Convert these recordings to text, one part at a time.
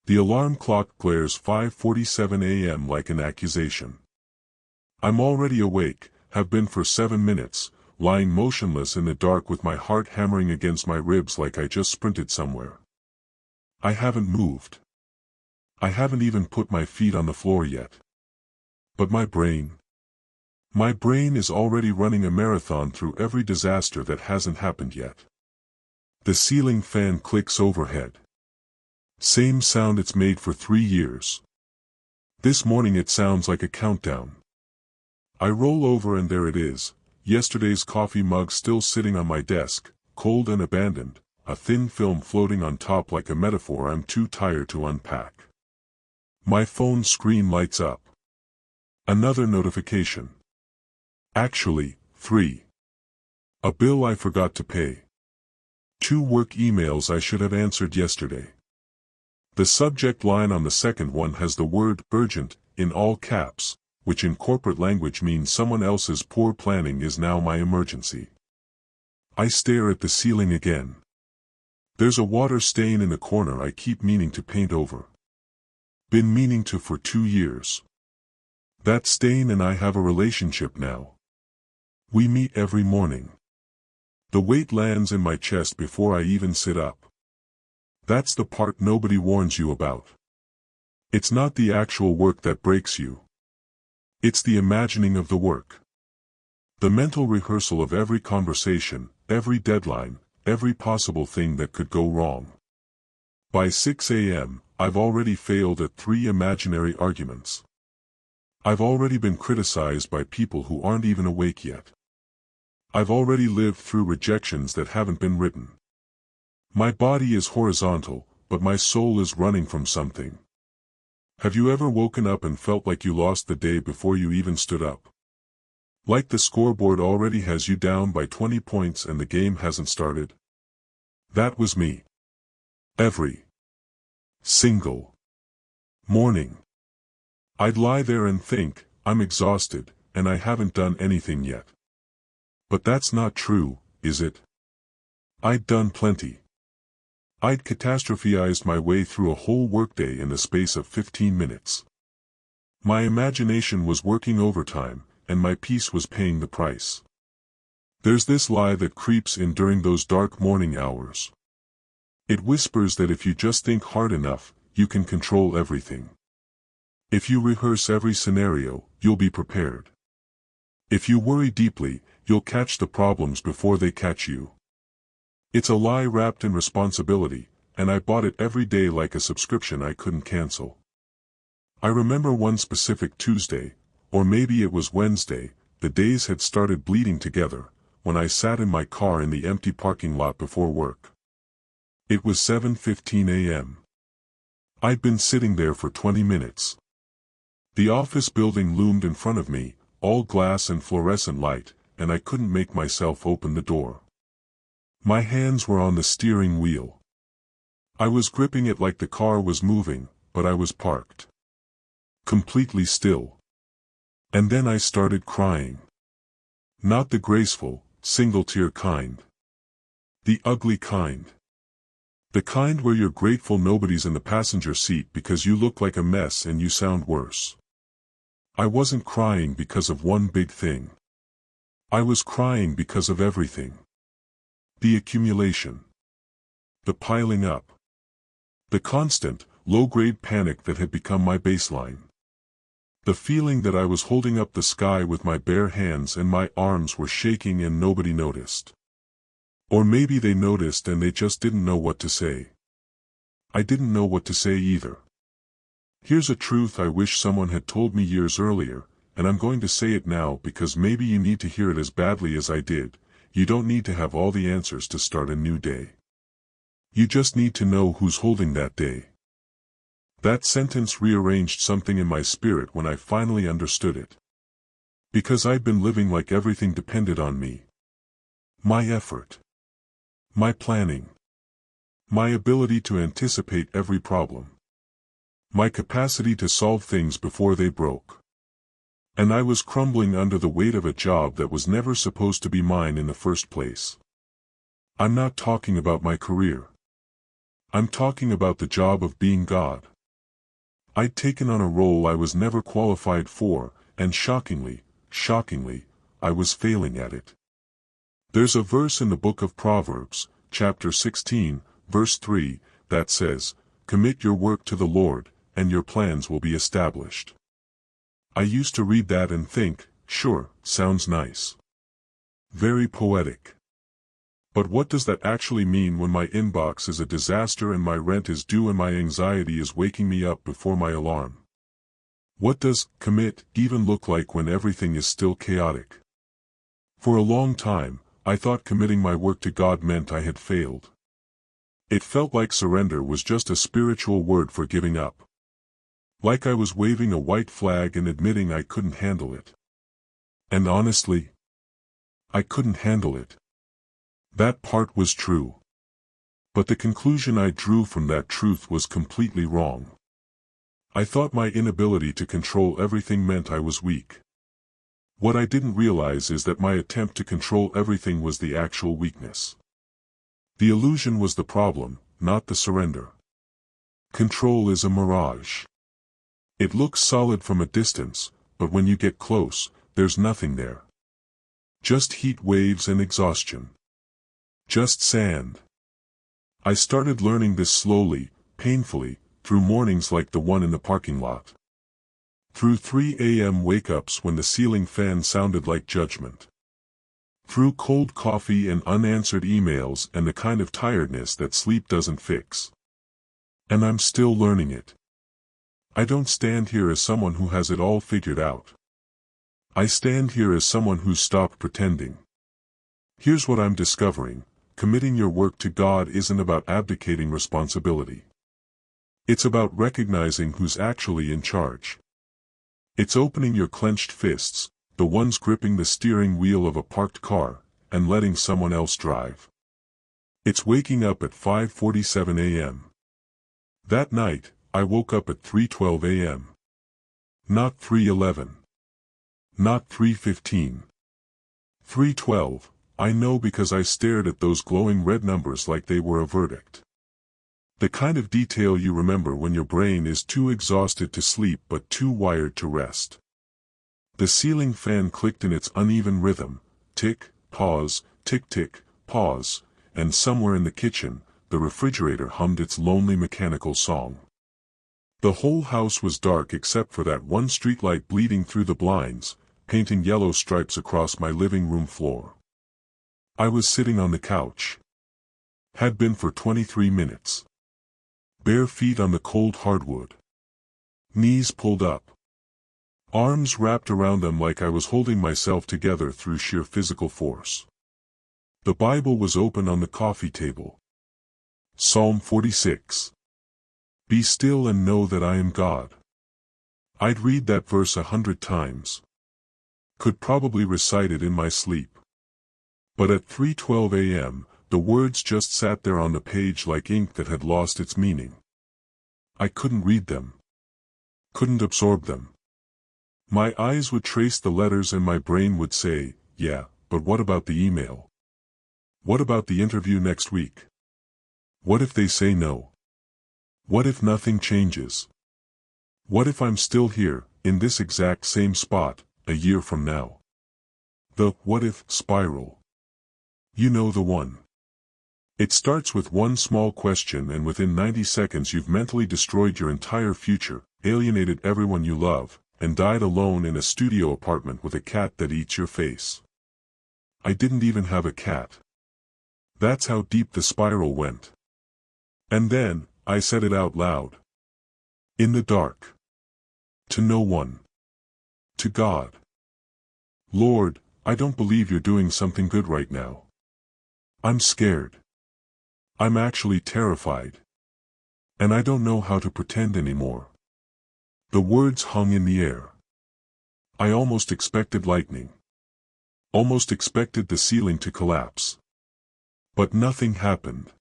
The alarm clock glares 5:47 a.m. like an accusation. I'm already awake, have been for 7 minutes, lying motionless in the dark with my heart hammering against my ribs like I just sprinted somewhere. I haven't moved. I haven't even put my feet on the floor yet. But my brain is already running a marathon through every disaster that hasn't happened yet. The ceiling fan clicks overhead. Same sound it's made for 3 years. This morning it sounds like a countdown. I roll over and there it is, yesterday's coffee mug still sitting on my desk, cold and abandoned, a thin film floating on top like a metaphor I'm too tired to unpack. My phone screen lights up. Another notification. Actually, 3. A bill I forgot to pay. 2 work emails I should have answered yesterday. The subject line on the second one has the word urgent in all caps, which in corporate language means someone else's poor planning is now my emergency. I stare at the ceiling again. There's a water stain in the corner I keep meaning to paint over. Been meaning to for 2 years. That stain and I have a relationship now. We meet every morning. The weight lands in my chest before I even sit up. That's the part nobody warns you about. It's not the actual work that breaks you. It's the imagining of the work. The mental rehearsal of every conversation, every deadline, every possible thing that could go wrong. By 6 a.m., I've already failed at 3 imaginary arguments. I've already been criticized by people who aren't even awake yet. I've already lived through rejections that haven't been written. My body is horizontal, but my soul is running from something. Have you ever woken up and felt like you lost the day before you even stood up? Like the scoreboard already has you down by 20 points and the game hasn't started? That was me. Every single morning. I'd lie there and think, I'm exhausted, and I haven't done anything yet. But that's not true, is it? I'd done plenty. I'd catastrophized my way through a whole workday in the space of 15 minutes. My imagination was working overtime, and my peace was paying the price. There's this lie that creeps in during those dark morning hours. It whispers that if you just think hard enough, you can control everything. If you rehearse every scenario, you'll be prepared. If you worry deeply, you'll catch the problems before they catch you. It's a lie wrapped in responsibility, and I bought it every day like a subscription I couldn't cancel. I remember one specific Tuesday, or maybe it was Wednesday, the days had started bleeding together, when I sat in my car in the empty parking lot before work. It was 7:15 a.m. I'd been sitting there for 20 minutes. The office building loomed in front of me, all glass and fluorescent light, and I couldn't make myself open the door. My hands were on the steering wheel. I was gripping it like the car was moving, but I was parked. Completely still. And then I started crying. Not the graceful, single-tear kind. The ugly kind. The kind where you're grateful nobody's in the passenger seat because you look like a mess and you sound worse. I wasn't crying because of one big thing. I was crying because of everything. The accumulation. The piling up. The constant, low-grade panic that had become my baseline. The feeling that I was holding up the sky with my bare hands and my arms were shaking and nobody noticed. Or maybe they noticed and they just didn't know what to say. I didn't know what to say either. Here's a truth I wish someone had told me years earlier, and I'm going to say it now because maybe you need to hear it as badly as I did. You don't need to have all the answers to start a new day. You just need to know who's holding that day. That sentence rearranged something in my spirit when I finally understood it. Because I'd been living like everything depended on me. My effort. My planning. My ability to anticipate every problem. My capacity to solve things before they broke. And I was crumbling under the weight of a job that was never supposed to be mine in the first place. I'm not talking about my career. I'm talking about the job of being God. I'd taken on a role I was never qualified for, and shockingly, I was failing at it. There's a verse in the book of Proverbs, chapter 16, verse 3, that says, "Commit your work to the Lord, and your plans will be established." I used to read that and think, sure, sounds nice. Very poetic. But what does that actually mean when my inbox is a disaster and my rent is due and my anxiety is waking me up before my alarm? What does commit even look like when everything is still chaotic? For a long time, I thought committing my work to God meant I had failed. It felt like surrender was just a spiritual word for giving up. Like I was waving a white flag and admitting I couldn't handle it. And honestly, I couldn't handle it. That part was true. But the conclusion I drew from that truth was completely wrong. I thought my inability to control everything meant I was weak. What I didn't realize is that my attempt to control everything was the actual weakness. The illusion was the problem, not the surrender. Control is a mirage. It looks solid from a distance, but when you get close, there's nothing there. Just heat waves and exhaustion. Just sand. I started learning this slowly, painfully, through mornings like the one in the parking lot. Through 3 a.m. wake-ups when the ceiling fan sounded like judgment. Through cold coffee and unanswered emails and the kind of tiredness that sleep doesn't fix. And I'm still learning it. I don't stand here as someone who has it all figured out. I stand here as someone who's stopped pretending. Here's what I'm discovering: committing your work to God isn't about abdicating responsibility. It's about recognizing who's actually in charge. It's opening your clenched fists, the ones gripping the steering wheel of a parked car, and letting someone else drive. It's waking up at 5:47 a.m. That night, I woke up at 3:12 a.m. Not 3:11. Not 3:15. 3:12. I know because I stared at those glowing red numbers like they were a verdict. The kind of detail you remember when your brain is too exhausted to sleep but too wired to rest. The ceiling fan clicked in its uneven rhythm, tick, pause, tick, pause, and somewhere in the kitchen, the refrigerator hummed its lonely mechanical song. The whole house was dark except for that one streetlight bleeding through the blinds, painting yellow stripes across my living room floor. I was sitting on the couch. Had been for 23 minutes. Bare feet on the cold hardwood. Knees pulled up. Arms wrapped around them like I was holding myself together through sheer physical force. The Bible was open on the coffee table. Psalm 46. Be still and know that I am God. I'd read that verse 100 times. Could probably recite it in my sleep. But at 3:12 a.m., the words just sat there on the page like ink that had lost its meaning. I couldn't read them. Couldn't absorb them. My eyes would trace the letters and my brain would say, yeah, but what about the email? What about the interview next week? What if they say no? What if nothing changes? What if I'm still here, in this exact same spot, a year from now? The what if spiral. You know the one. It starts with one small question and within 90 seconds you've mentally destroyed your entire future, alienated everyone you love, and died alone in a studio apartment with a cat that eats your face. I didn't even have a cat. That's how deep the spiral went. And then, I said it out loud. In the dark. To no one. To God. Lord, I don't believe you're doing something good right now. I'm scared. I'm actually terrified. And I don't know how to pretend anymore. The words hung in the air. I almost expected lightning. Almost expected the ceiling to collapse. But nothing happened.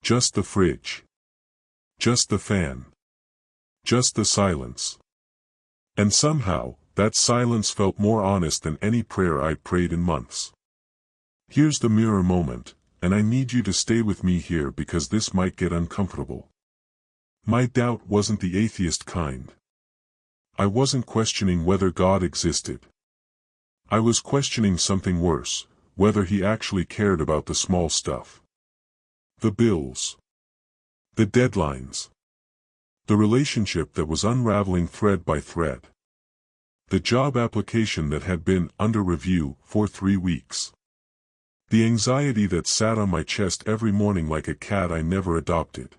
Just the fridge. Just the fan. Just the silence. And somehow, that silence felt more honest than any prayer I'd prayed in months. Here's the mirror moment, and I need you to stay with me here because this might get uncomfortable. My doubt wasn't the atheist kind. I wasn't questioning whether God existed. I was questioning something worse, whether he actually cared about the small stuff. The bills. The deadlines. The relationship that was unraveling thread by thread. The job application that had been under review for 3 weeks. The anxiety that sat on my chest every morning like a cat I never adopted.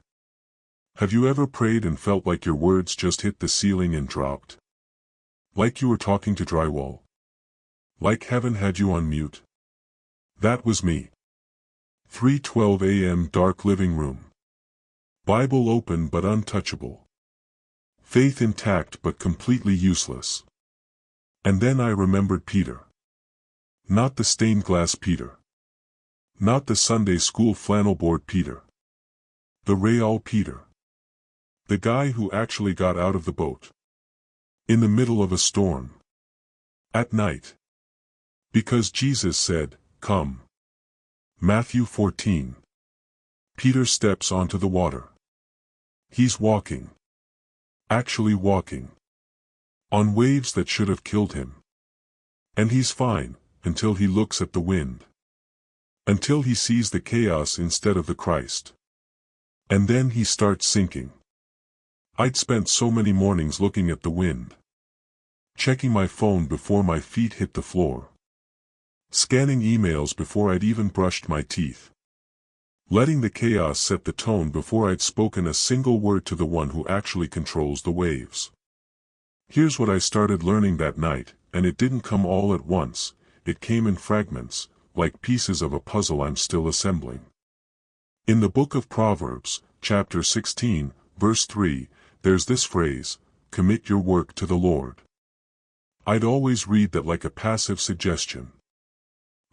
Have you ever prayed and felt like your words just hit the ceiling and dropped? Like you were talking to drywall? Like heaven had you on mute? That was me. 3:12 a.m. Dark living room. Bible open but untouchable. Faith intact but completely useless. And then I remembered Peter. Not the stained glass Peter. Not the Sunday school flannel board Peter. The real Peter. The guy who actually got out of the boat. In the middle of a storm. At night. Because Jesus said, "Come." Matthew 14. Peter steps onto the water. He's walking. Actually walking. On waves that should have killed him. And he's fine, until he looks at the wind. Until he sees the chaos instead of the Christ. And then he starts sinking. I'd spent so many mornings looking at the wind. Checking my phone before my feet hit the floor. Scanning emails before I'd even brushed my teeth. Letting the chaos set the tone before I'd spoken a single word to the one who actually controls the waves. Here's what I started learning that night, and it didn't come all at once, it came in fragments, like pieces of a puzzle I'm still assembling. In the book of Proverbs, chapter 16, verse 3, there's this phrase, "Commit your work to the Lord." I'd always read that like a passive suggestion.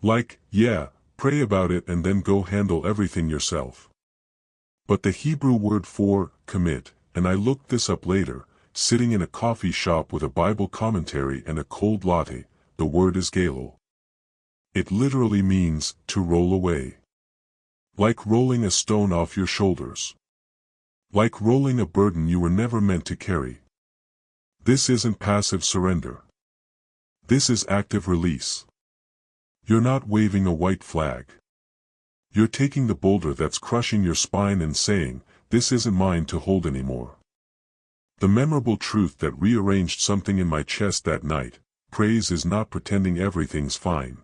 Like, yeah, pray about it and then go handle everything yourself. But the Hebrew word for commit, and I looked this up later, sitting in a coffee shop with a Bible commentary and a cold latte, the word is galil. It literally means to roll away. Like rolling a stone off your shoulders. Like rolling a burden you were never meant to carry. This isn't passive surrender. This is active release. You're not waving a white flag. You're taking the boulder that's crushing your spine and saying, "This isn't mine to hold anymore." The memorable truth that rearranged something in my chest that night, praise is not pretending everything's fine.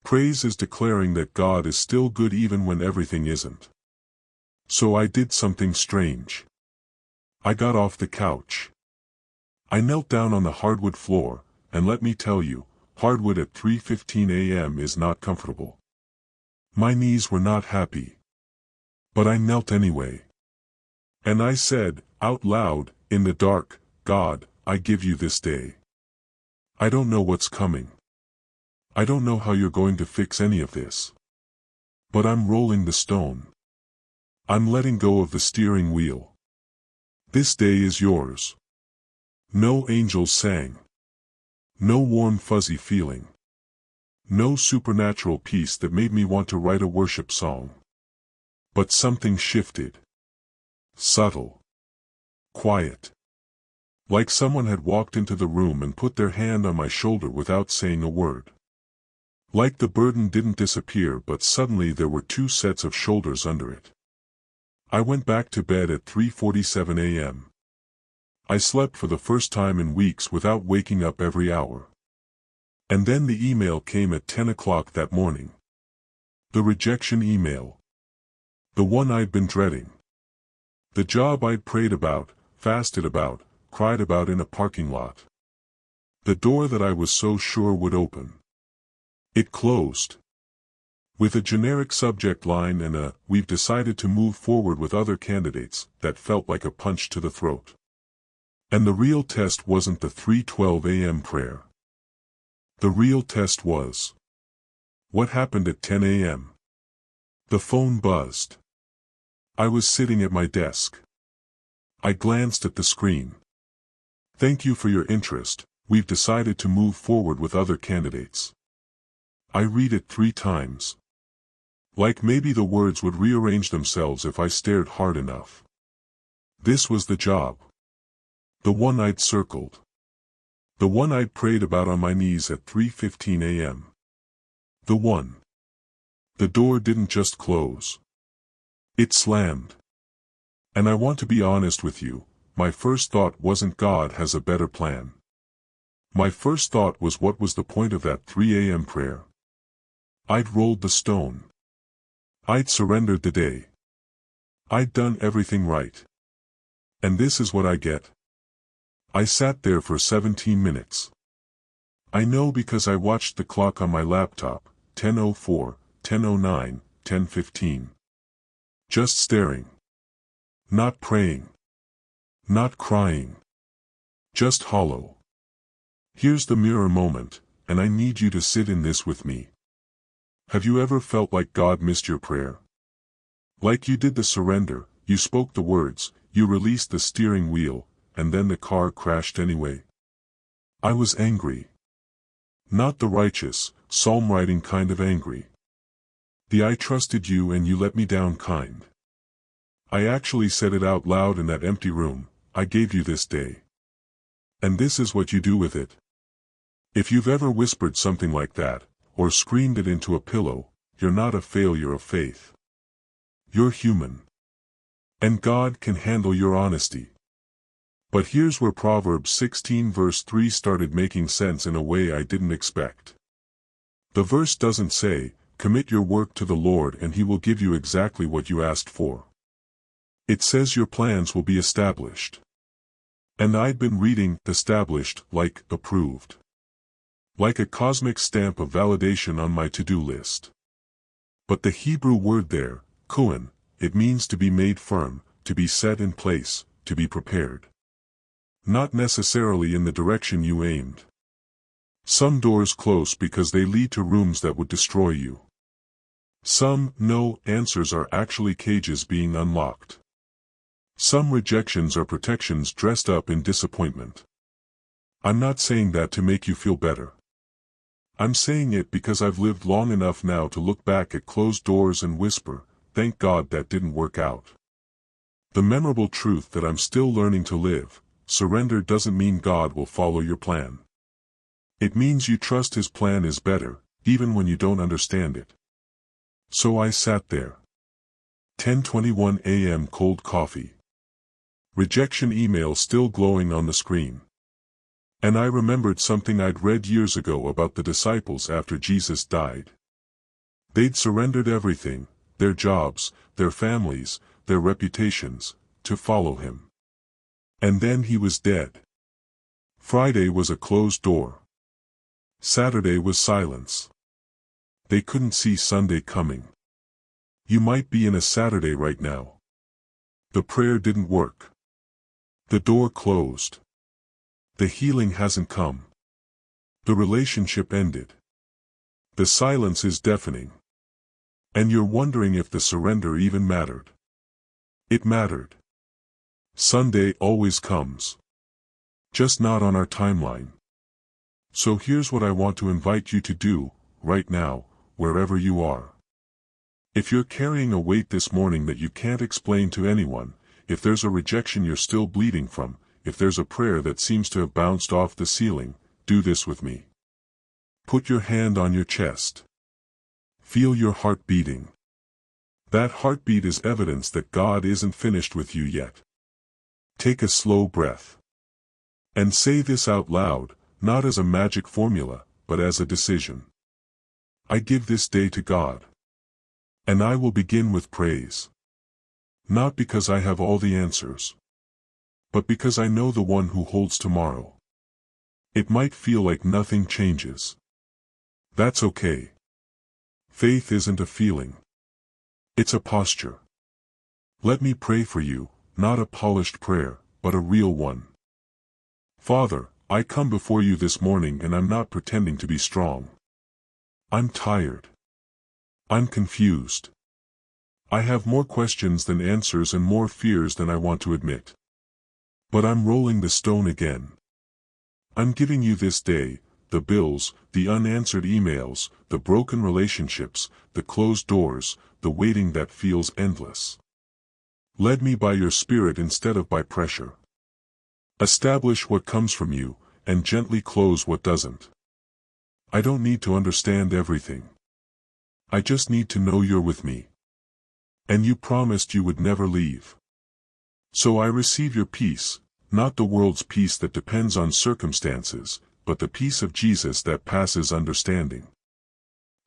Praise is declaring that God is still good even when everything isn't. So I did something strange. I got off the couch. I knelt down on the hardwood floor, and let me tell you, hardwood at 3:15 a.m. is not comfortable. My knees were not happy. But I knelt anyway. And I said, out loud, in the dark, "God, I give you this day. I don't know what's coming. I don't know how you're going to fix any of this. But I'm rolling the stone. I'm letting go of the steering wheel. This day is yours." No angels sang. No warm fuzzy feeling. No supernatural peace that made me want to write a worship song. But something shifted. Subtle. Quiet. Like someone had walked into the room and put their hand on my shoulder without saying a word. Like the burden didn't disappear but suddenly there were 2 sets of shoulders under it. I went back to bed at 3:47 a.m. I slept for the first time in weeks without waking up every hour. And then the email came at 10 o'clock that morning. The rejection email. The one I'd been dreading. The job I'd prayed about, fasted about, cried about in a parking lot. The door that I was so sure would open. It closed. With a generic subject line and a, "We've decided to move forward with other candidates," that felt like a punch to the throat. And the real test wasn't the 3:12 a.m. prayer. The real test was what happened at 10 a.m. The phone buzzed. I was sitting at my desk. I glanced at the screen. "Thank you for your interest, we've decided to move forward with other candidates." I read it 3 times. Like maybe the words would rearrange themselves if I stared hard enough. This was the job. The one I'd circled. The one I'd prayed about on my knees at 3:15 a.m. The one. The door didn't just close. It slammed. And I want to be honest with you, my first thought wasn't God has a better plan. My first thought was what was the point of that 3 a.m. prayer? I'd rolled the stone. I'd surrendered the day. I'd done everything right. And this is what I get. I sat there for 17 minutes. I know because I watched the clock on my laptop, 10:04, 10:09, 10:15. Just staring. Not praying. Not crying. Just hollow. Here's the mirror moment, and I need you to sit in this with me. Have you ever felt like God missed your prayer? Like you did the surrender, you spoke the words, you released the steering wheel, and then the car crashed anyway? I was angry. Not the righteous, psalm-writing kind of angry. The I trusted you and you let me down kind. I actually said it out loud in that empty room, I gave you this day. And this is what you do with it. If you've ever whispered something like that, or screamed it into a pillow, you're not a failure of faith. You're human. And God can handle your honesty. But here's where Proverbs 16 verse 3 started making sense in a way I didn't expect. The verse doesn't say, commit your work to the Lord and He will give you exactly what you asked for. It says your plans will be established. And I'd been reading established like approved. Like a cosmic stamp of validation on my to-do list. But the Hebrew word there, kohen, it means to be made firm, to be set in place, to be prepared. Not necessarily in the direction you aimed. Some doors close because they lead to rooms that would destroy you. Some no answers are actually cages being unlocked. Some rejections are protections dressed up in disappointment. I'm not saying that to make you feel better. I'm saying it because I've lived long enough now to look back at closed doors and whisper, thank God that didn't work out. The memorable truth that I'm still learning to live, surrender doesn't mean God will follow your plan. It means you trust His plan is better, even when you don't understand it. So I sat there. 10:21 a.m. cold coffee. Rejection email still glowing on the screen. And I remembered something I'd read years ago about the disciples after Jesus died. They'd surrendered everything, their jobs, their families, their reputations, to follow Him. And then He was dead. Friday was a closed door. Saturday was silence. They couldn't see Sunday coming. You might be in a Saturday right now. The prayer didn't work. The door closed. The healing hasn't come. The relationship ended. The silence is deafening. And you're wondering if the surrender even mattered. It mattered. Sunday always comes. Just not on our timeline. So here's what I want to invite you to do, right now, wherever you are. If you're carrying a weight this morning that you can't explain to anyone, if there's a rejection you're still bleeding from, if there's a prayer that seems to have bounced off the ceiling, do this with me. Put your hand on your chest. Feel your heart beating. That heartbeat is evidence that God isn't finished with you yet. Take a slow breath. And say this out loud, not as a magic formula, but as a decision. I give this day to God. And I will begin with praise. Not because I have all the answers. But because I know the one who holds tomorrow. It might feel like nothing changes. That's okay. Faith isn't a feeling. It's a posture. Let me pray for you, not a polished prayer, but a real one. Father, I come before you this morning and I'm not pretending to be strong. I'm tired. I'm confused. I have more questions than answers and more fears than I want to admit. But I'm rolling the stone again. I'm giving you this day, the bills, the unanswered emails, the broken relationships, the closed doors, the waiting that feels endless. Lead me by your Spirit instead of by pressure. Establish what comes from you, and gently close what doesn't. I don't need to understand everything. I just need to know you're with me. And you promised you would never leave. So I receive your peace, not the world's peace that depends on circumstances, but the peace of Jesus that passes understanding.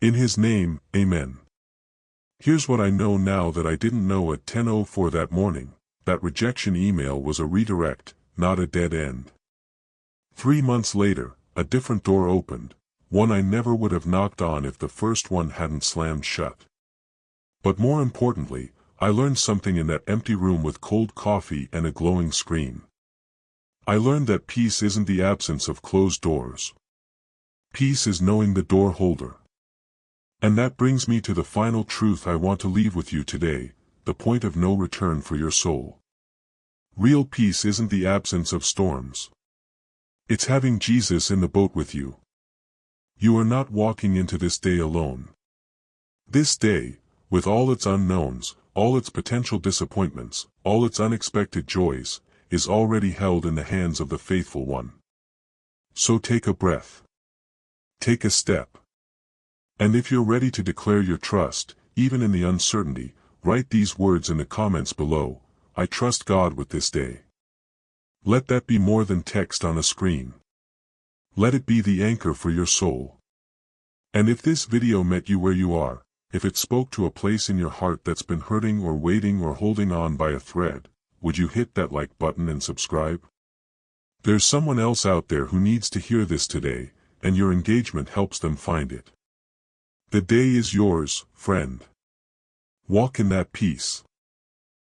In His name, Amen. Here's what I know now that I didn't know at 10:04 that morning: that rejection email was a redirect, not a dead end. 3 months later, a different door opened, one I never would have knocked on if the first one hadn't slammed shut. But more importantly, I learned something in that empty room with cold coffee and a glowing screen. I learned that peace isn't the absence of closed doors. Peace is knowing the door holder. And that brings me to the final truth I want to leave with you today, the point of no return for your soul. Real peace isn't the absence of storms. It's having Jesus in the boat with you. You are not walking into this day alone. This day, with all its unknowns, all its potential disappointments, all its unexpected joys, is already held in the hands of the faithful one. So take a breath. Take a step. And if you're ready to declare your trust, even in the uncertainty, write these words in the comments below: I trust God with this day. Let that be more than text on a screen. Let it be the anchor for your soul. And if this video met you where you are, if it spoke to a place in your heart that's been hurting or waiting or holding on by a thread, would you hit that like button and subscribe? There's someone else out there who needs to hear this today, and your engagement helps them find it. The day is yours, friend. Walk in that peace.